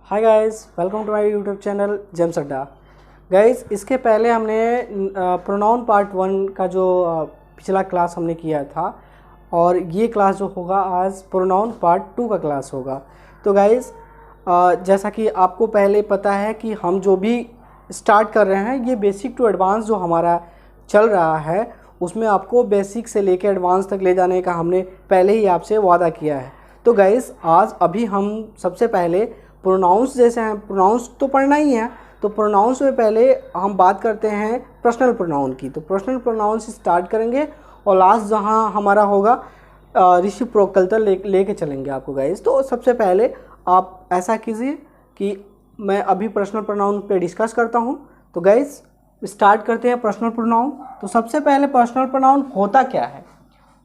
Hi guys, welcome to my YouTube channel James Adda. Guys, इसके पहले हमने प्रोनाउन पार्ट 1 का जो पिछला क्लास हमने किया था और ये क्लास जो होगा आज प्रोनाउन पार्ट 2 का क्लास होगा। तो गाइस, जैसा कि आपको पहले पता है कि हम जो भी स्टार्ट कर रहे हैं ये बेसिक टू एडवांस जो हमारा चल रहा है उसमें आपको बेसिक से लेकर एडवांस तक ले जाने का हमने पहले ही आपसे वादा किया है। तो गाइस, आज अभी हम सबसे पहले प्रोनाउंस जैसे हैं, प्रोनाउंस तो पढ़ना ही है, तो प्रोनाउंस में पहले हम बात करते हैं पर्सनल प्रोनाउन की। तो पर्सनल प्रोनाउन से स्टार्ट करेंगे और लास्ट जहां हमारा होगा रेसिप्रोकल तक लेके चलेंगे आपको गाइस। तो सबसे पहले आप ऐसा कीजिए कि मैं अभी पर्सनल प्रोनाउन पे डिस्कस करता हूं। तो गाइस, स्टार्ट करते हैं पर्सनल प्रोनाउन। तो सबसे पहले पर्सनल प्रोनाउन होता क्या है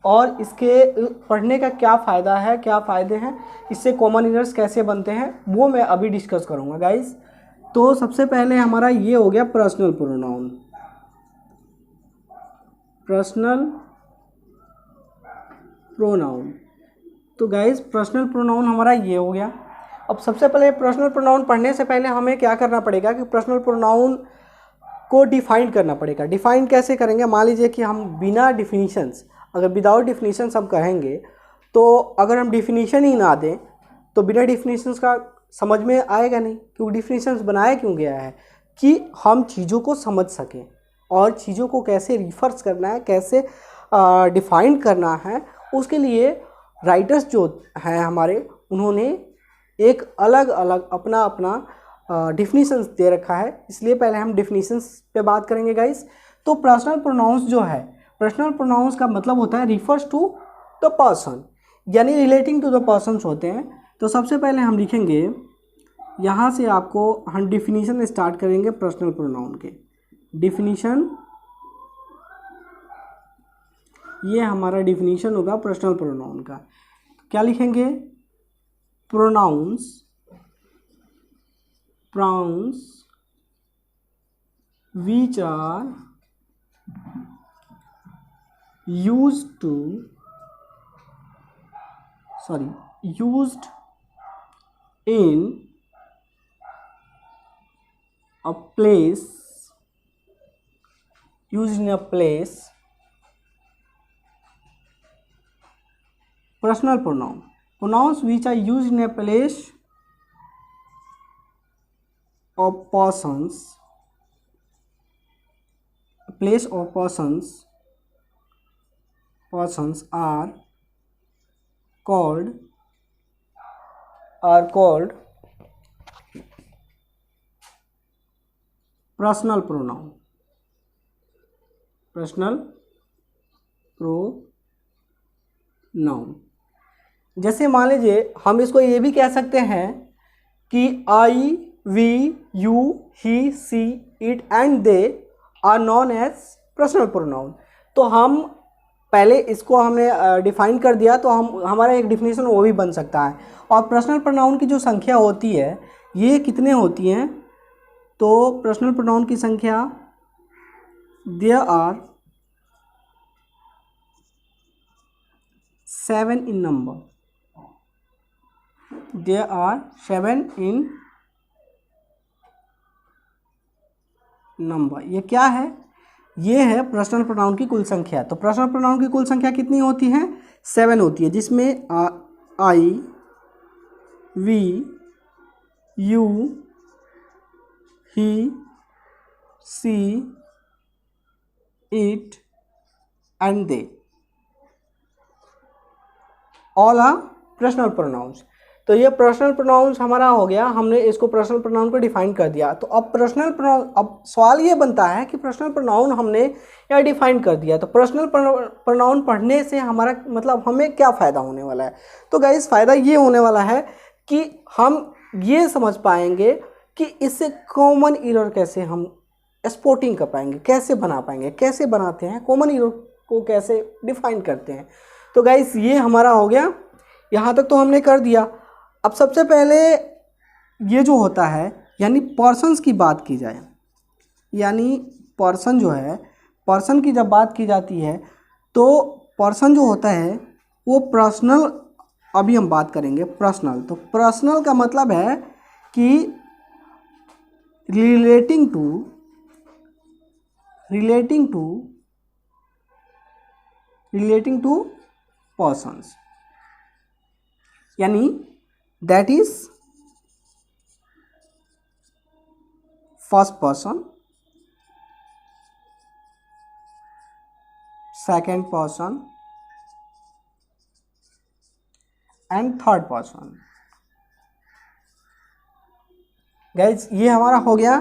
और इसके पढ़ने का क्या फ़ायदा है, क्या फ़ायदे हैं, इससे कॉमन एरर्स कैसे बनते हैं, वो मैं अभी डिस्कस करूँगा गाइस। तो सबसे पहले हमारा ये हो गया पर्सनल प्रोनाउन। पर्सनल प्रोनाउन, तो गाइस पर्सनल प्रोनाउन हमारा ये हो गया। अब सबसे पहले पर्सनल प्रोनाउन पढ़ने से पहले हमें क्या करना पड़ेगा कि पर्सनल प्रोनाउन को डिफाइन करना पड़ेगा। डिफाइन कैसे करेंगे? मान लीजिए कि हम बिना डिफिनीशंस, अगर विदाउट डिफिनीशंस हम कहेंगे तो अगर हम डिफिनीशन ही ना दें तो बिना डिफिनीशंस का समझ में आएगा नहीं। क्योंकि डिफिनीशंस बनाया क्यों गया है कि हम चीज़ों को समझ सकें और चीज़ों को कैसे रिफर्स करना है, कैसे डिफाइन करना है, उसके लिए राइटर्स जो हैं हमारे, उन्होंने एक अलग अलग अपना अपना डिफिनीशंस दे रखा है। इसलिए पहले हम डिफिनीशंस पे बात करेंगे गाइस। तो पर्सनल प्रोनाउंस जो है, पर्सनल प्रोनाउंस का मतलब होता है रिफर्स टू द पर्सन, यानी रिलेटिंग टू द पर्सन्स होते हैं। तो सबसे पहले हम लिखेंगे, यहाँ से आपको हम डिफिनीशन स्टार्ट करेंगे पर्सनल प्रोनाउन के। डिफिनीशन, ये हमारा डिफिनीशन होगा पर्सनल प्रोनाउन का। क्या लिखेंगे? Pronouns which are used in a place, personal pronoun, pronouns which are used in a place of persons, are called personal pronoun। जैसे मान लीजिए हम इसको ये भी कह सकते हैं कि I, we, you, he, she, it and they are known as personal pronoun. तो हम पहले इसको हमने डिफाइन कर दिया, तो हमारा एक डिफिनेशन वो भी बन सकता है। और पर्सनल प्रोनाउन की जो संख्या होती है ये कितने होती हैं? तो पर्सनल प्रोनाउन की संख्या, there are 7 in number. There are 7 in number। ये क्या है? ये है पर्सनल प्रोनाउन की कुल संख्या। तो पर्सनल प्रोनाउन की कुल संख्या कितनी होती है? 7 होती है, जिसमें I, we, you, he, she, it and they, all are personal pronouns. तो ये पर्सनल प्रोनाउंस हमारा हो गया, हमने इसको पर्सनल प्रोनाउन को डिफाइन कर दिया। तो अब पर्सनल प्रोनाउन, अब सवाल ये बनता है कि पर्सनल प्रोनाउन हमने या डिफाइन कर दिया, तो पर्सनल प्रोनाउन पढ़ने से हमारा मतलब हमें क्या फ़ायदा होने वाला है? तो गाइस, फ़ायदा ये होने वाला है कि हम ये समझ पाएंगे कि इससे कॉमन एरर कैसे हम स्पॉटिंग कर पाएंगे, कैसे बना पाएंगे, कैसे बनाते हैं, कॉमन एरर को कैसे डिफाइन करते हैं। तो गाइस, ये हमारा हो गया, यहाँ तक तो हमने कर दिया। अब सबसे पहले ये जो होता है, यानी पर्सन्स की बात की जाए, यानी पर्सन जो है, पर्सन की जब बात की जाती है तो पर्सन जो होता है वो पर्सनल, अभी हम बात करेंगे पर्सनल। तो पर्सनल का मतलब है कि रिलेटिंग टू पर्सन्स, यानी that is first person, second person and third person. Guys ये हमारा हो गया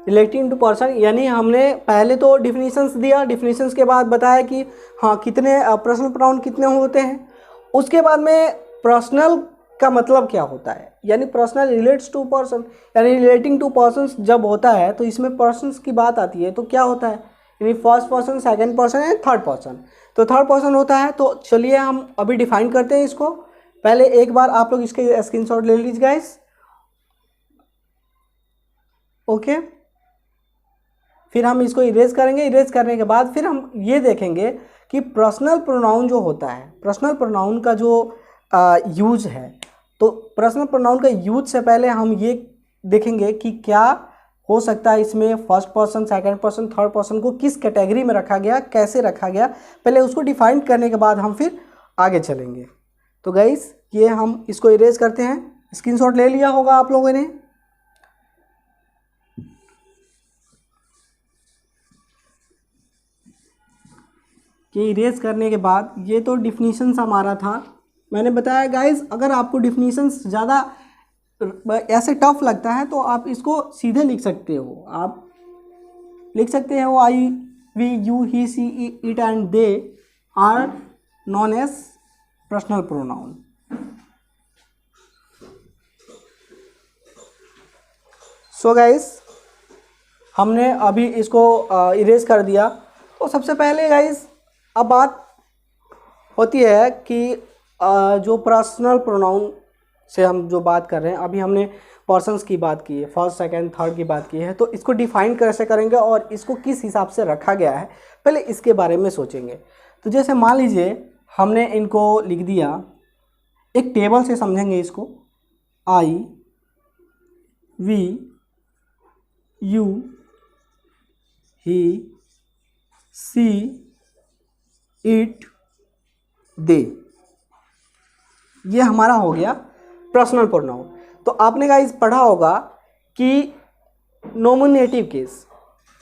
रिलेटिंग टू पर्सन, यानी हमने पहले तो डिफिनीशंस दिया, डिफिनीशंस के बाद बताया कि हाँ कितने पर्सनल प्रोनाउन कितने होते हैं। उसके बाद में पर्सनल का मतलब क्या होता है, यानी पर्सनल रिलेट्स टू पर्सन, यानी रिलेटिंग टू पर्सन्स जब होता है तो इसमें पर्सन्स की बात आती है तो क्या होता है, यानी first person, second person and third person. तो थर्ड पर्सन होता है, तो चलिए हम अभी डिफाइन करते हैं इसको। पहले एक बार आप लोग इसके स्क्रीनशॉट ले लीजिए गाइस, ओके। फिर हम इसको इरेज करेंगे, इरेज करने के बाद फिर हम ये देखेंगे कि पर्सनल प्रोनाउन जो होता है, पर्सनल प्रोनाउन का जो यूज है, तो पर्सनल प्रोनाउन का यूज से पहले हम ये देखेंगे कि क्या हो सकता है इसमें first person, second person, third person को किस कैटेगरी में रखा गया, कैसे रखा गया, पहले उसको डिफाइन करने के बाद हम फिर आगे चलेंगे। तो गाइस ये हम इसको इरेज करते हैं, स्क्रीनशॉट ले लिया होगा आप लोगों ने। कि इरेज करने के बाद ये तो डिफिनीशंस हमारा था। मैंने बताया गाइस अगर आपको डिफिनीशंस ज़्यादा ऐसे टफ लगता है तो आप इसको सीधे लिख सकते हो, आप लिख सकते हो I, we, you, he, she, it and they are known as personal pronoun. So guys हमने अभी इसको इरेज कर दिया। तो सबसे पहले गाइस अब बात होती है कि जो पर्सनल प्रोनाउन से हम जो बात कर रहे हैं, अभी हमने पर्सन्स की बात की है, फर्स्ट सेकंड थर्ड की बात की है, तो इसको डिफाइन कैसे करेंगे और इसको किस हिसाब से रखा गया है पहले इसके बारे में सोचेंगे। तो जैसे मान लीजिए हमने इनको लिख दिया, एक टेबल से समझेंगे इसको, I, we, you, he, she, it, they, ये हमारा हो गया पर्सनल प्रोनाउन। तो आपने गाइस पढ़ा होगा कि नॉमिनेटिव केस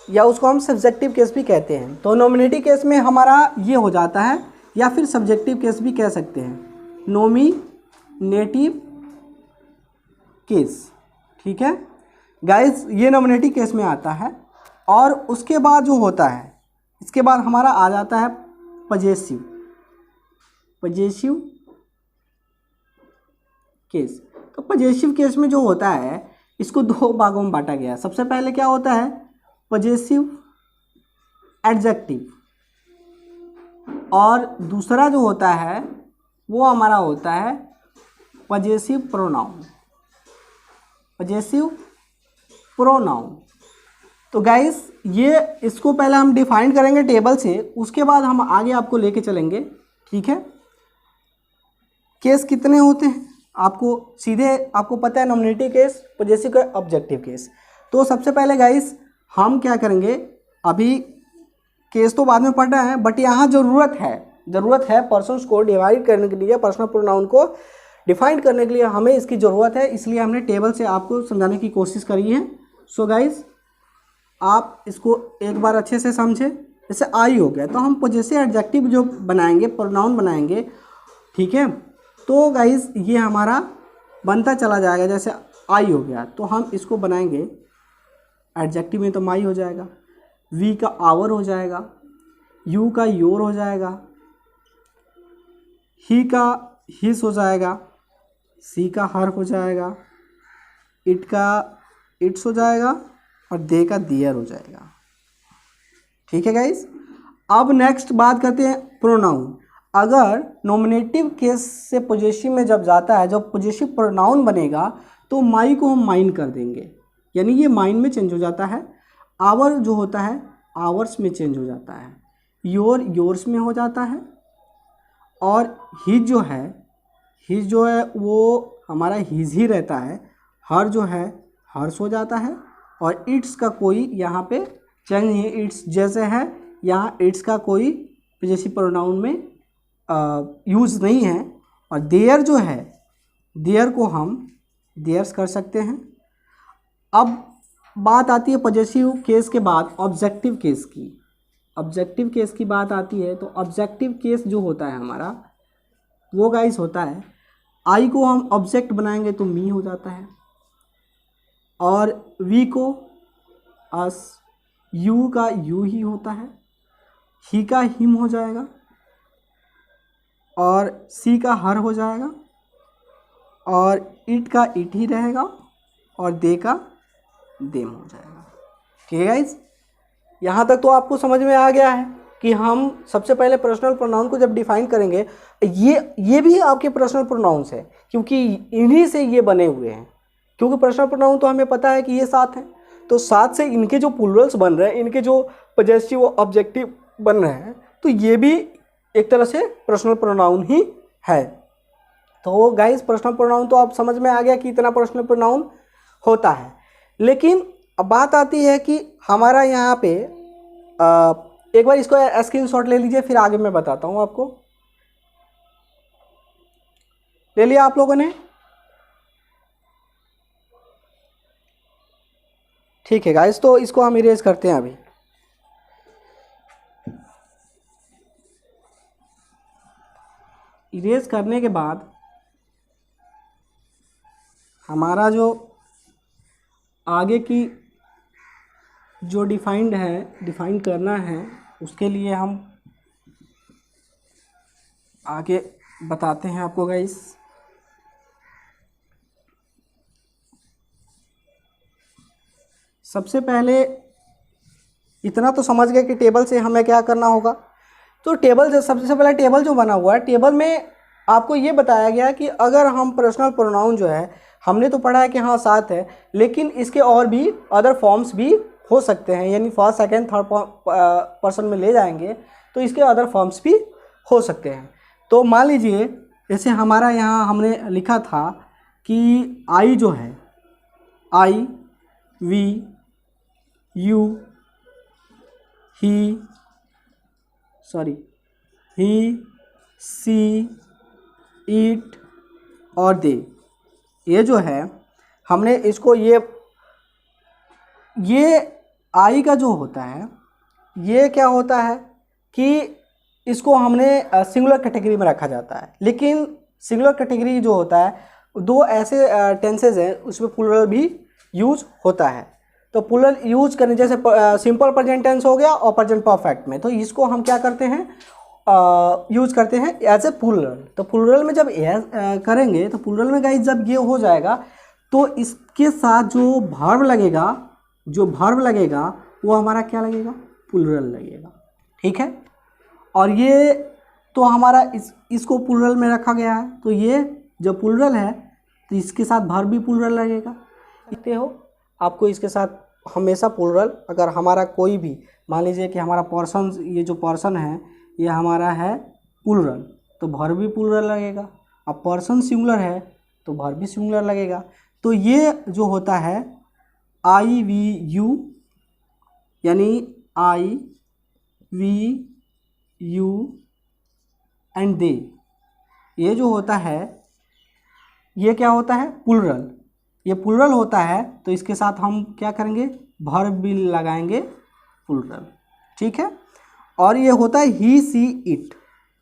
या उसको हम सब्जेक्टिव केस भी कहते हैं। तो नॉमिनेटिव केस में हमारा ये हो जाता है, या फिर सब्जेक्टिव केस भी कह सकते हैं, नॉमिनेटिव केस, ठीक है गाइस, ये नॉमिनेटिव केस में आता है। और उसके बाद जो होता है, इसके बाद हमारा आ जाता है पजेसिव केस। तो पजेसिव केस में जो होता है इसको दो भागों में बांटा गया है। सबसे पहले क्या होता है, पजेसिव एडजेक्टिव, और दूसरा जो होता है वो हमारा होता है पजेसिव प्रोनाउन। तो गाइस ये इसको पहले हम डिफाइन करेंगे टेबल से, उसके बाद हम आगे आपको लेके चलेंगे, ठीक है। केस कितने होते हैं आपको सीधे आपको पता है, nominative case, possessive case, objective case. तो सबसे पहले गाइस हम क्या करेंगे, अभी केस तो बाद में पढ़ रहे हैं, बट यहाँ ज़रूरत है पर्सन्स को डिवाइड करने के लिए, पर्सनल प्रोनाउन को डिफाइन करने के लिए हमें इसकी ज़रूरत है, इसलिए हमने टेबल से आपको समझाने की कोशिश करी है। सो गाइस आप इसको एक बार अच्छे से समझे। जैसे आई हो गया तो हम पजेसिव एडजेक्टिव जो बनाएंगे, प्रोनाउन बनाएंगे, ठीक है। तो गाइस ये हमारा बनता चला जाएगा, जैसे आई हो गया तो हम इसको बनाएंगे एडजेक्टिव में, तो माई हो जाएगा, वी का आवर हो जाएगा, यू का योर हो जाएगा, ही का हिस हो जाएगा, सी का हर हो जाएगा, इट का इट्स हो जाएगा, और दे का दियर हो जाएगा, ठीक है गाइस। अब नेक्स्ट बात करते हैं प्रोनाउन। अगर नॉमिनेटिव केस से पॉजिटिव में जब जाता है, जब पॉजिटिव प्रोनाउन बनेगा तो माई को हम माइन कर देंगे, यानी ये माइन में चेंज हो जाता है। आवर जो होता है आवर्स में चेंज हो जाता है, योर योर्स में हो जाता है, और हिज जो है वो हमारा हिज ही रहता है, हर जो है हर्ष हो जाता है, और इट्स का कोई यहाँ पे चेंज नहीं है, इट्स जैसे है, यहाँ इट्स का कोई पजेसिव प्रोनाउन में यूज़ नहीं है। और देयर जो है, देयर को हम देयर्स कर सकते हैं। अब बात आती है पजेसिव केस के बाद ऑब्जेक्टिव केस की। ऑब्जेक्टिव केस की बात आती है तो ऑब्जेक्टिव केस जो होता है हमारा वो गाइस होता है, आई को हम ऑब्जेक्ट बनाएंगे तो मी हो जाता है, और वी को अस, यू का यू ही होता है, ही का हिम हो जाएगा, और सी का हर हो जाएगा, और इट का इट ही रहेगा, और दे का देम हो जाएगा। ठीक है गाइज, यहाँ तक तो आपको समझ में आ गया है कि हम सबसे पहले पर्सनल प्रोनाउन को जब डिफाइन करेंगे, ये भी आपके पर्सनल प्रोनाउंस है, क्योंकि इन्हीं से ये बने हुए हैं। क्योंकि पर्सनल प्रोनाउन तो हमें पता है कि ये सात हैं, तो सात से इनके जो प्लूरल्स बन रहे हैं, इनके जो पजेसिव ऑब्जेक्टिव बन रहे हैं, तो ये भी एक तरह से पर्सनल प्रोनाउन ही है। तो गाइस पर्सनल प्रोनाउन तो आप समझ में आ गया कि इतना पर्सनल प्रोनाउन होता है। लेकिन अब बात आती है कि हमारा यहाँ पे एक बार इसको स्क्रीनशॉट ले लीजिए, फिर आगे मैं बताता हूँ आपको। ले लिया आप लोगों ने? ठीक है गाइस, तो इसको हम इरेज करते हैं अभी। इरेज करने के बाद हमारा जो आगे की जो डिफाइन करना है, उसके लिए हम आगे बताते हैं आपको गाइस। सबसे पहले इतना तो समझ गए कि टेबल से हमें क्या करना होगा। तो टेबल, सबसे पहले टेबल जो बना हुआ है, टेबल में आपको ये बताया गया कि अगर हम पर्सनल प्रोनाउन जो है, हमने तो पढ़ा है कि हाँ सात है, लेकिन इसके और भी अदर फॉर्म्स भी हो सकते हैं, यानी फर्स्ट सेकंड थर्ड पर्सन में ले जाएंगे तो इसके अदर फॉर्म्स भी हो सकते हैं। तो मान लीजिए जैसे हमारा यहाँ हमने लिखा था कि आई जो है, I, we, you, he, she, it और दे, ये जो है हमने इसको ये आई का जो होता है, ये क्या होता है कि इसको हमने सिंगुलर कैटेगरी में रखा जाता है। लेकिन सिंगुलर कैटेगरी जो होता है, दो ऐसे टेंसेज हैं उसमें प्लूरल भी यूज होता है। तो प्लूरल यूज करने, जैसे सिंपल प्रेजेंट टेंस हो गया और प्रेजेंट परफेक्ट में, तो इसको हम क्या करते हैं, यूज करते हैं एज ए प्लूरल। तो प्लूरल में जब करेंगे तो प्लूरल में गाइस जब ये हो जाएगा तो इसके साथ जो वर्ब लगेगा वो हमारा क्या लगेगा, प्लूरल लगेगा। ठीक है, और ये तो हमारा इसको प्लूरल में रखा गया है, तो ये जब प्लूरल है तो इसके साथ वर्ब भी प्लूरल लगेगा। देखते हो, आपको इसके साथ हमेशा प्लूरल, अगर हमारा कोई भी, मान लीजिए कि हमारा पर्सन, ये जो पर्सन है ये हमारा है प्लूरल, तो वर्ब भी प्लूरल लगेगा। अब पर्सन सिंगुलर है तो वर्ब भी सिंगुलर लगेगा। तो ये जो होता है आई वी यू, यानी आई वी यू एंड दे, ये जो होता है ये क्या होता है, प्लूरल। ये प्लूरल होता है तो इसके साथ हम क्या करेंगे, वर्ब भी लगाएंगे प्लूरल। ठीक है, और ये होता है ही सी इट,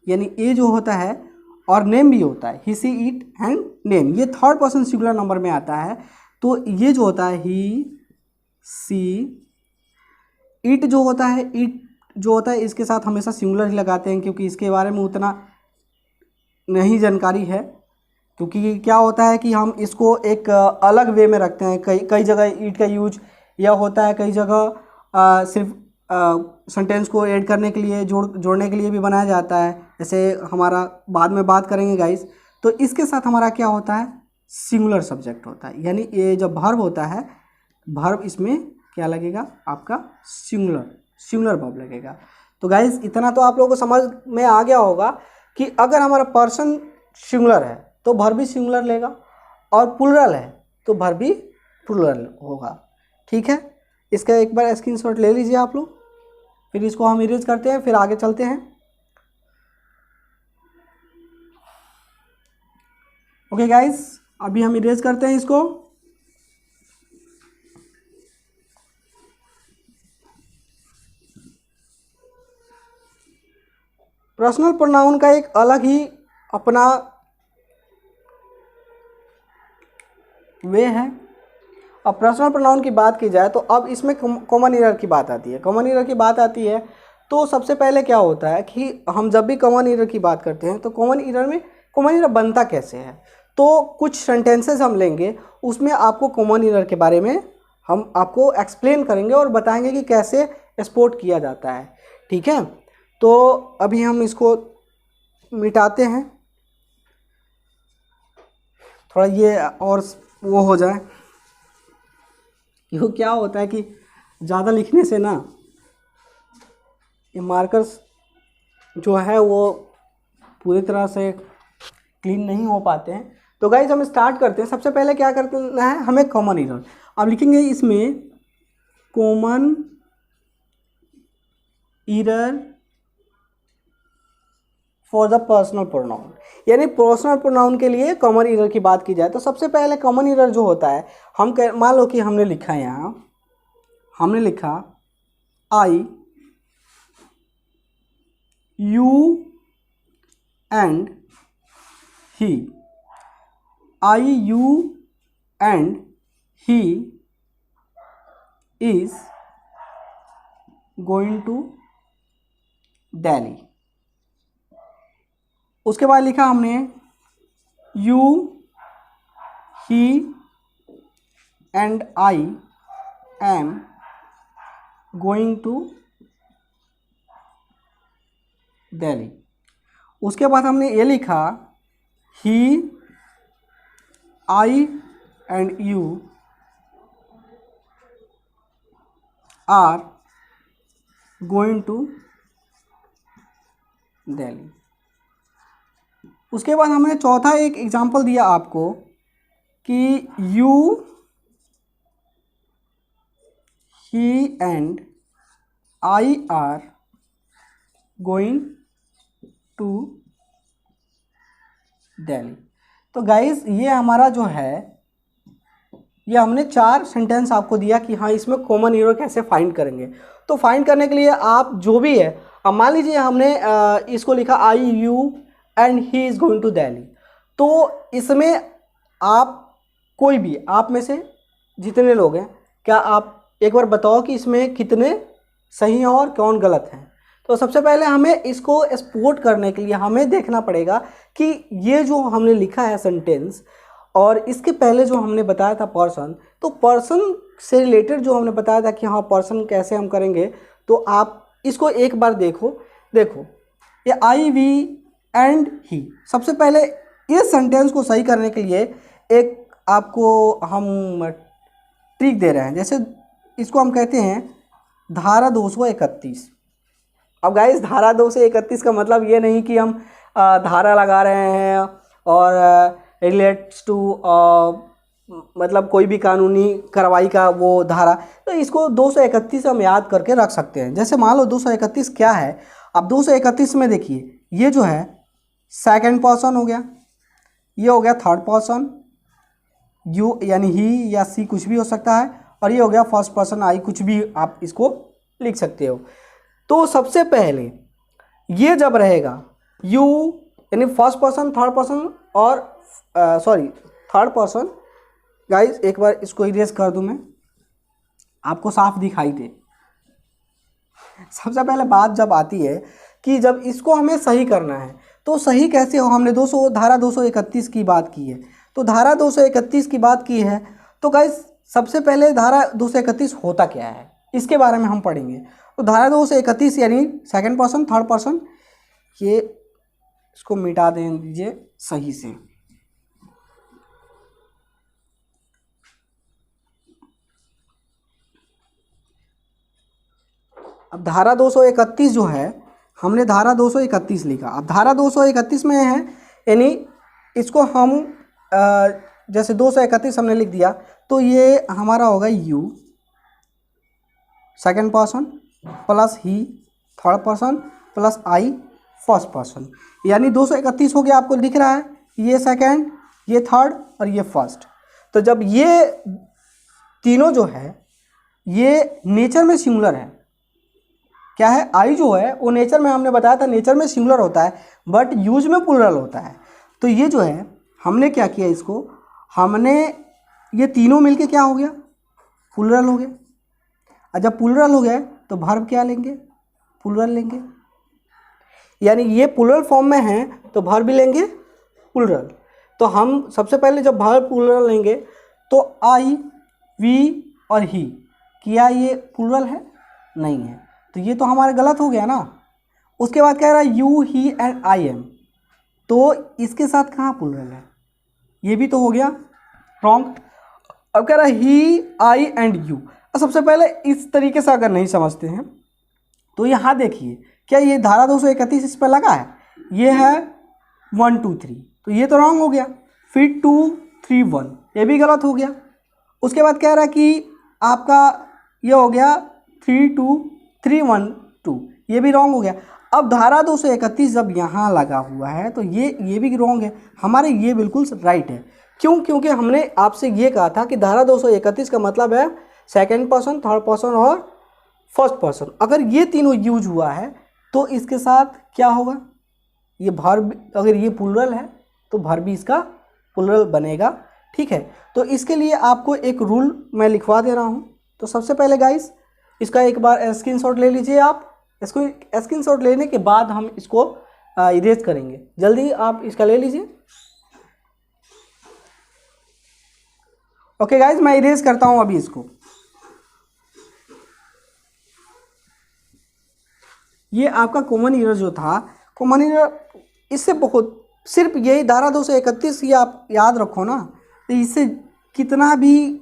यानी ये जो होता है, और नेम भी होता है, ही सी इट एंड नेम, ये थर्ड पर्सन सिंगुलर नंबर में आता है। तो ये जो होता है ही सी इट जो होता है, इसके साथ हमेशा सिंगुलर ही लगाते हैं, क्योंकि इसके बारे में उतना नहीं जानकारी है। क्योंकि क्या होता है कि हम इसको एक अलग वे में रखते हैं, कई जगह ईट का यूज यह होता है, कई जगह सिर्फ सेंटेंस को ऐड करने के लिए, जोड़ने के लिए भी बनाया जाता है। जैसे हमारा बाद में बात करेंगे गाइस। तो इसके साथ हमारा क्या होता है, सिंगुलर सब्जेक्ट होता है, यानी ये जब वर्ब होता है, वर्ब इसमें क्या लगेगा, आपका सिंगुलर वर्ब लगेगा। तो गाइस इतना तो आप लोगों को समझ में आ गया होगा कि अगर हमारा पर्सन सिंगुलर है तो वर्ब भी सिंगुलर लेगा, और प्लूरल है तो वर्ब भी प्लूरल होगा। ठीक है, इसका एक बार स्क्रीनशॉट ले लीजिए आप लोग, फिर इसको हम इरेज करते हैं, फिर आगे चलते हैं। ओके गाइस, अभी हम इरेज करते हैं इसको। पर्सनल प्रोनाउन का एक अलग ही अपना वे है। अब पर्सनल प्रोनाउन की बात की जाए तो अब इसमें कॉमन ईरर की बात आती है। कॉमन ईरर की बात आती है तो सबसे पहले क्या होता है कि हम जब भी कॉमन ईरर की बात करते हैं तो कॉमन ईरर बनता कैसे है। तो कुछ सेंटेंसेस हम लेंगे, उसमें आपको कॉमन ईरर के बारे में हम आपको एक्सप्लेन करेंगे और बताएंगे कि कैसे एक्सपोर्ट किया जाता है। ठीक है, तो अभी हम इसको मिटाते हैं, थोड़ा ये और वो हो जाए। क्यों क्या होता है कि ज़्यादा लिखने से ना ये मार्कर्स जो है वो पूरी तरह से क्लीन नहीं हो पाते हैं। तो गाइज हम स्टार्ट करते हैं। सबसे पहले क्या करना है, हमें कॉमन ईरर। अब लिखेंगे इसमें common error for the personal pronoun, यानी पर्सनल प्रोनाउन के लिए कॉमन ईरर की बात की जाए तो सबसे पहले कॉमन ईरर जो होता है, हम मान लो कि हमने लिखा है, यहाँ हमने लिखा I you and he, I you and he is going to Delhi. उसके बाद लिखा हमने you he and I am going to Delhi. उसके बाद हमने ये लिखा he I and you are going to Delhi. उसके बाद हमने चौथा एक एग्जांपल दिया आपको कि you he and I are going to Delhi. तो गाइस ये हमारा जो है, ये हमने 4 सेंटेंस आपको दिया कि हाँ इसमें कॉमन ईरर कैसे फाइंड करेंगे। तो फाइंड करने के लिए आप जो भी है, अब मान लीजिए हमने इसको लिखा I you and he is going to Delhi, तो इसमें आप कोई भी, आप में से जितने लोग हैं, क्या आप एक बार बताओ कि इसमें कितने सही हैं और कौन गलत हैं। तो सबसे पहले हमें इसको एक्सपोर्ट करने के लिए हमें देखना पड़ेगा कि ये जो हमने लिखा है सेंटेंस और इसके पहले जो हमने बताया था पर्सन, तो पर्सन से रिलेटेड जो हमने बताया था कि हाँ पर्सन कैसे हम करेंगे, तो आप इसको एक बार देखो ये आई वी एंड ही। सबसे पहले इस सेंटेंस को सही करने के लिए एक आपको हम ट्रिक दे रहे हैं। जैसे इसको हम कहते हैं धारा 231। अब गाइस धारा 231 का मतलब ये नहीं कि हम धारा लगा रहे हैं और रिलेट्स टू मतलब कोई भी कानूनी कार्रवाई का वो धारा, तो इसको 231 हम याद करके रख सकते हैं। जैसे मान लो 231 क्या है, अब 231 में देखिए ये जो है सेकंड पर्सन हो गया, ये हो गया थर्ड पर्सन, यू यानी ही या सी कुछ भी हो सकता है, और ये हो गया फर्स्ट पर्सन आई, कुछ भी आप इसको लिख सकते हो। तो सबसे पहले ये जब रहेगा यू यानी फर्स्ट पर्सन, थर्ड पर्सन और थर्ड पर्सन। गाइस एक बार इसको इरेज कर दूं मैं, आपको साफ दिखाई दे। सबसे पहले बात जब आती है कि जब इसको हमें सही करना है, तो सही कैसे हो, हमने धारा 231 की बात की है। तो धारा 231 की बात की है तो गाइस सबसे पहले धारा 231 होता क्या है इसके बारे में हम पढ़ेंगे। तो धारा 231 यानी सेकंड पर्सन, थर्ड पर्सन, ये इसको मिटा दीजिए सही से। अब धारा 231 जो है, हमने धारा 231 लिखा। अब धारा 231 में है यानी इसको हम जैसे 231 हमने लिख दिया तो ये हमारा होगा you second person plus he third person plus I first person, यानी 231 हो गया। आपको दिख रहा है ये सेकंड, ये थर्ड और ये फर्स्ट। तो जब ये तीनों जो है ये नेचर में सिंगुलर है, क्या है, आई जो है वो नेचर में हमने बताया था नेचर में सिंगुलर होता है बट यूज में प्लूरल होता है। तो ये जो है हमने क्या किया, इसको हमने ये तीनों मिलके क्या हो गया, प्लूरल हो गया। और जब प्लूरल हो गया तो वर्ब क्या लेंगे, प्लूरल लेंगे, यानी ये प्लूरल फॉर्म में है तो वर्ब भी लेंगे प्लूरल। तो हम सबसे पहले जब वर्ब प्लूरल लेंगे तो आई वी और ही, क्या ये प्लूरल है, नहीं है, तो ये तो हमारा गलत हो गया ना। उसके बाद कह रहा है you he and I M, तो इसके साथ कहाँ प्लूरल है, ये भी तो हो गया रॉन्ग। अब कह रहा है ही आई एंड यू। सबसे पहले इस तरीके से अगर नहीं समझते हैं तो यहाँ देखिए, क्या ये धारा 231 इस पर लगा है, ये है 1 2 3, तो ये तो रॉन्ग हो गया। फिर 2 3 1, ये भी गलत हो गया। उसके बाद कह रहा है कि आपका ये हो गया 3 2 3 1 2, ये भी रॉन्ग हो गया। अब धारा 231 जब यहाँ लगा हुआ है तो ये भी रॉन्ग है, हमारे ये बिल्कुल राइट है। क्यों, क्योंकि हमने आपसे ये कहा था कि धारा 231 का मतलब है सेकंड पर्सन, थर्ड पर्सन और फर्स्ट पर्सन। अगर ये तीनों यूज हुआ है तो इसके साथ क्या होगा, ये वर्ब, अगर ये प्लूरल है तो वर्ब भी इसका प्लूरल बनेगा, ठीक है। तो इसके लिए आपको एक रूल मैं लिखवा दे रहा हूँ। तो सबसे पहले गाइस इसका एक बार स्क्रीनशॉट ले लीजिए आप। इसको स्क्रीनशॉट लेने के बाद हम इसको इरेज करेंगे, जल्दी आप इसका ले लीजिए। ओके गाइस, मैं इरेज करता हूँ अभी इसको। ये आपका कॉमन एरर जो था, कॉमन एरर इससे बहुत, सिर्फ यही धारा 231 ही आप याद रखो ना, तो इससे कितना भी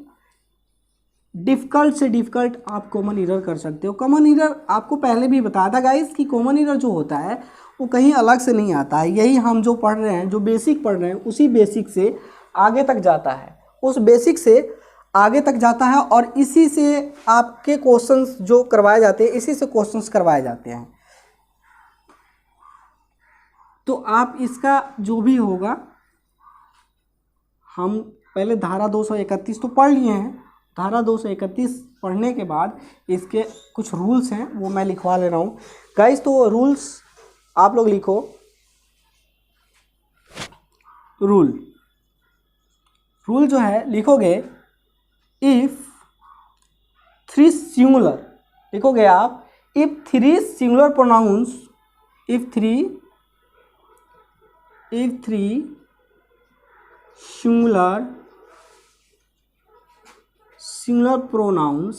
डिफ़िकल्ट से डिफ़िकल्ट आप कॉमन एरर कर सकते हो। कॉमन एरर आपको पहले भी बताया था गाइस कि कॉमन एरर जो होता है वो कहीं अलग से नहीं आता है, यही हम जो पढ़ रहे हैं, जो बेसिक पढ़ रहे हैं उसी बेसिक से आगे तक जाता है, उस बेसिक से आगे तक जाता है और इसी से आपके क्वेश्चंस जो करवाए जाते हैं, इसी से क्वेश्चंस करवाए जाते हैं। तो आप इसका जो भी होगा, हम पहले धारा 231 तो पढ़ लिए हैं, धारा 231 पढ़ने के बाद इसके कुछ रूल्स हैं वो मैं लिखवा ले रहा हूँ गाइस। तो रूल्स आप लोग लिखो, रूल जो है लिखोगे, इफ 3 सिंगुलर, लिखोगे आप if 3 singular pronouns, if 3 singular pronouns,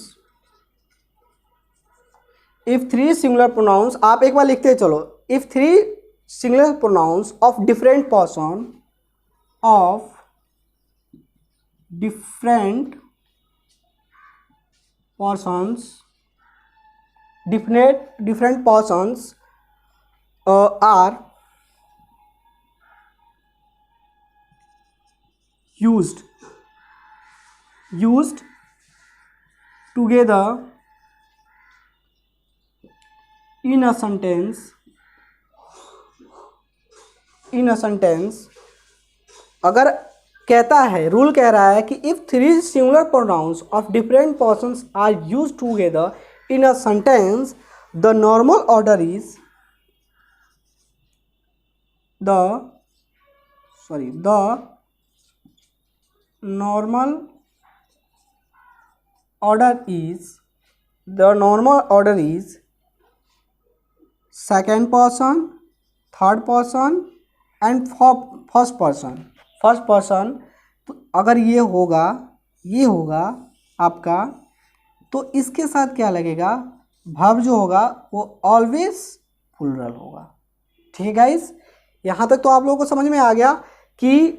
if 3 singular pronouns, आप एक बार लिखते चलो, if 3 singular pronouns of different persons are used together in a sentence, अगर कहता है, रूल कह रहा है कि if 3 singular pronouns of different persons are used together in a sentence, the normal order is the normal order is second person, third person and first person। तो अगर ये होगा आपका, तो इसके साथ क्या लगेगा, वर्ब जो होगा वो ऑलवेज प्लूरल होगा। ठीक है गाइस, यहाँ तक तो आप लोगों को समझ में आ गया कि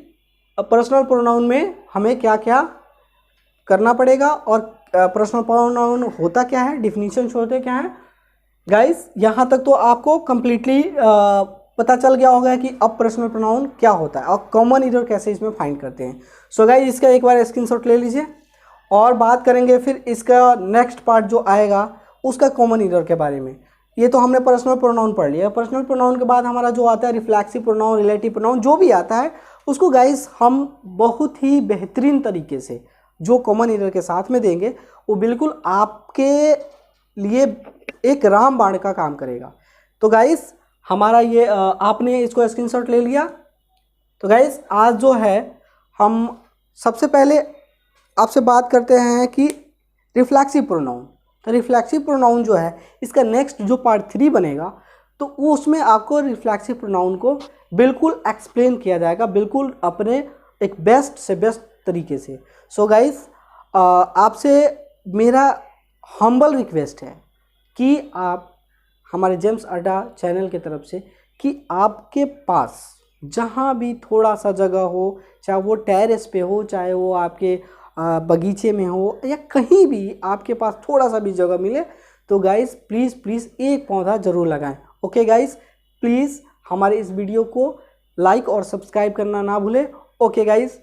पर्सनल प्रोनाउन में हमें क्या क्या करना पड़ेगा और पर्सनल प्रोनाउन होता क्या है, डिफिनीशन होते क्या है। गाइस यहाँ तक तो आपको कम्प्लीटली पता चल गया होगा कि अब पर्सनल प्रोनाउन क्या होता है और कॉमन ईरर कैसे इसमें फाइंड करते हैं। सो गाइस इसका एक बार स्क्रीनशॉट ले लीजिए और बात करेंगे फिर इसका नेक्स्ट पार्ट जो आएगा उसका कॉमन ईरर के बारे में। ये तो हमने पर्सनल प्रोनाउन पढ़ लिया। पर्सनल प्रोनाउन के बाद हमारा जो आता है रिफ्लेक्सिव प्रोनाउन, रिलेटिव प्रोनाउन, जो भी आता है उसको गाइस हम बहुत ही बेहतरीन तरीके से जो कॉमन ईरर के साथ में देंगे वो बिल्कुल आपके लिए एक रामबाण का काम करेगा। तो गाइस हमारा ये आपने इसको स्क्रीनशॉट ले लिया। तो गाइस आज जो है हम सबसे पहले आपसे बात करते हैं कि रिफ्लेक्सिव प्रोनाउन। तो रिफ्लेक्सिव प्रोनाउन जो है इसका नेक्स्ट जो पार्ट 3 बनेगा तो वो उसमें आपको रिफ्लेक्सिव प्रोनाउन को बिल्कुल एक्सप्लेन किया जाएगा, बिल्कुल अपने एक बेस्ट से बेस्ट तरीके से। सो गाइस आपसे मेरा हम्बल रिक्वेस्ट है कि आप हमारे जेम्स अड्डा चैनल की तरफ से कि आपके पास जहाँ भी थोड़ा सा जगह हो, चाहे वो टेरेस पे हो, चाहे वो आपके बगीचे में हो, या कहीं भी आपके पास थोड़ा सा भी जगह मिले तो गाइस प्लीज़ प्लीज़ एक पौधा ज़रूर लगाएं। ओके गाइस, प्लीज़ हमारे इस वीडियो को लाइक और सब्सक्राइब करना ना भूलें। Okay guys.